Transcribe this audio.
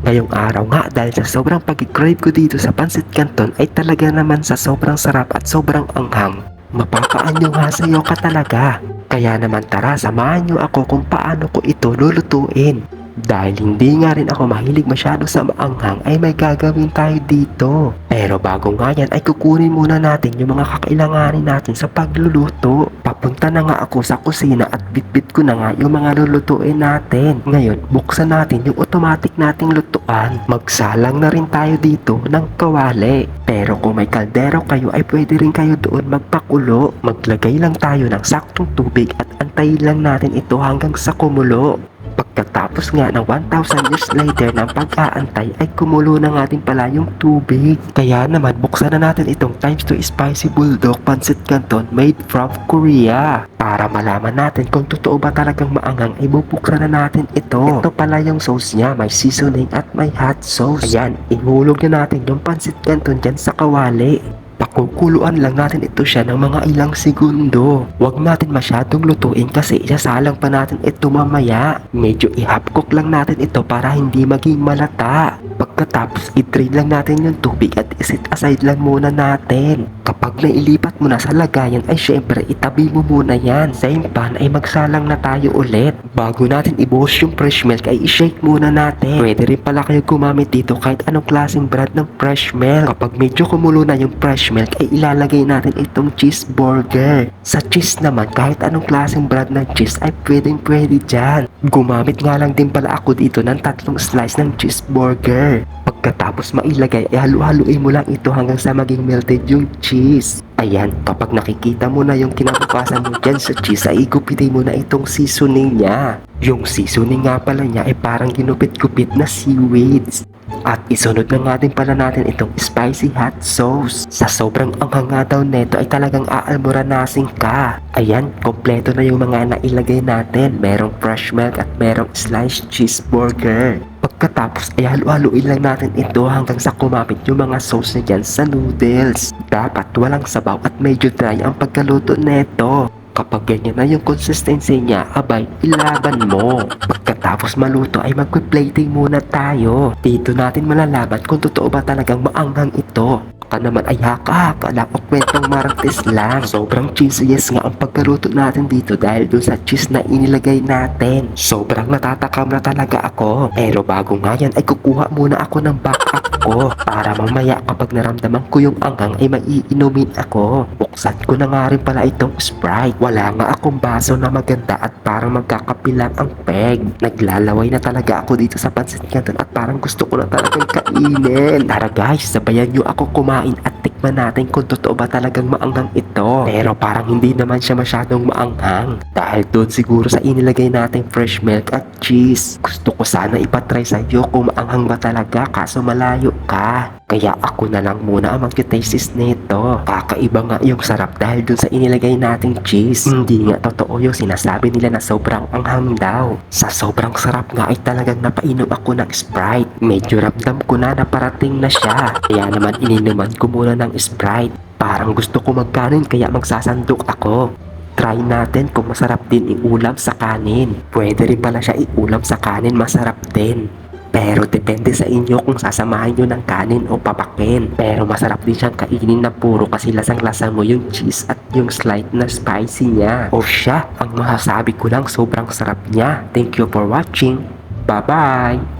Ngayong araw nga dahil sa sobrang pag-crave ko dito sa Pancit Canton ay talaga naman sa sobrang sarap at sobrang anghang. Mapapaanyo nga sa'yo ka talaga. Kaya naman tara samahan niyo ako kung paano ko ito lulutuin. Dahil hindi nga rin ako mahilig masyado sa maanghang ay may gagawin tayo dito. Pero bago nga yan ay kukunin muna natin yung mga kakailanganin natin sa pagluluto. Papunta na nga ako sa kusina at bitbit ko na nga yung mga lulutuin natin. Ngayon buksan natin yung automatic nating lutuan. Magsalang na rin tayo dito ng kawali. Pero kung may kaldero kayo ay pwede rin kayo doon magpakulo. Maglagay lang tayo ng saktong tubig at antayin lang natin ito hanggang sa kumulo. Pagkatapos nga ng 1,000 years later ng pag-aantay ay kumulo na nga din pala yung tubig. Kaya naman buksan na natin itong times 2 spicy bulldog pancit canton made from Korea. Para malaman natin kung totoo ba talagang maanghang ay bubuksan na natin ito. Ito pala yung sauce niya, may seasoning at may hot sauce. Ayan, ihulog na natin yung pancit canton dyan sa kawali. Pakukuluan lang natin ito siya ng mga ilang segundo. Huwag natin masyadong lutuin kasi isasalang pa natin ito mamaya. Medyo i-half-cook lang natin ito para hindi maging malata. Pagkatapos i-drain lang natin yung tubig at iset aside lang muna natin. Kapag nailipat mo na sa lagayan ay syempre itabi mo muna yan. Same pan ay magsalang na tayo ulit. Bago natin ibuhos yung fresh milk ay i-shake muna natin. Pwede rin pala kayo gumamit dito kahit anong klaseng brand ng fresh milk. Kapag medyo kumulo na yung fresh milk ay ilalagay natin itong cheeseburger. Sa cheese naman kahit anong klaseng brand ng cheese ay pwede dyan. Gumamit nga lang din pala ako dito ng 3 slice ng cheeseburger. Pagkatapos mailagay ay halu-haluin mo lang ito hanggang sa maging melted yung cheese. Ayan, kapag nakikita mo na yung kinabukasan mo dyan sa cheese ay igupitin mo na itong seasoning niya. Yung seasoning nga pala niya ay parang ginupit-gupit na seaweeds. At isunod na nga din pala natin itong spicy hot sauce. Sa sobrang anghang nga daw neto ay talagang aalmoranasin ka. Ayan, kompleto na yung mga nailagay natin. Merong fresh milk at merong sliced cheeseburger. Pagkatapos ay halu-haluin lang natin ito hanggang sa kumapit yung mga sauce na dyan sa noodles. Dapat walang sabaw at medyo dry ang pagkaluto neto. Kapag ganyan na yung consistency niya, abay, ilaban mo. Pagkatapos maluto ay magpe-plating muna tayo. Dito natin malalaman kung totoo ba talagang maanghang ito. Baka naman ay haka-haka lang o kwentong marites lang. Sobrang cheesiest nga ang pagkaluto natin dito dahil dun sa cheese na inilagay natin. Sobrang natatakam na talaga ako. Pero bago nga yan ay kukuha muna ako ng backup ko. Para mamaya kapag naramdaman ko yung anghang ay maiinumin ako. Buksan ko na nga rin pala itong Sprite. Wala nga akong baso na maganda at parang magkakapilang ang peg. Naglalaway na talaga ako dito sa Pancit Canton at parang gusto ko na talagang kainin. Tara guys, sabayan nyo ako kumain at tikman natin kung totoo ba talagang maanghang ito. Pero parang hindi naman siya masyadong maanghang. Dahil doon siguro sa inilagay nating fresh milk at cheese. Gusto ko sana ipatry sa iyo kung maanghang ba talaga kaso malayo ka. Kaya ako na lang muna ang mag-taste nito. Kakaiba nga yung sarap dahil dun sa inilagay nating cheese. Hindi nga totoo yung sinasabi nila na sobrang anghang daw. Sa sobrang sarap nga ay talagang napainom ako ng Sprite. Medyo ramdam ko na parating na siya. Kaya naman ininuman ko muna ng Sprite. Parang gusto ko magkanin kaya magsasandok ako. Try natin kung masarap din iulam sa kanin. Pwede rin pala siya iulam sa kanin, masarap din. Pero depende sa inyo kung sasamahin nyo ng kanin o papakin. Pero masarap din siyang kainin na puro kasi lasang-lasa mo yung cheese at yung slight na spicy niya. O siya, ang masasabi ko lang sobrang sarap niya. Thank you for watching. Bye-bye!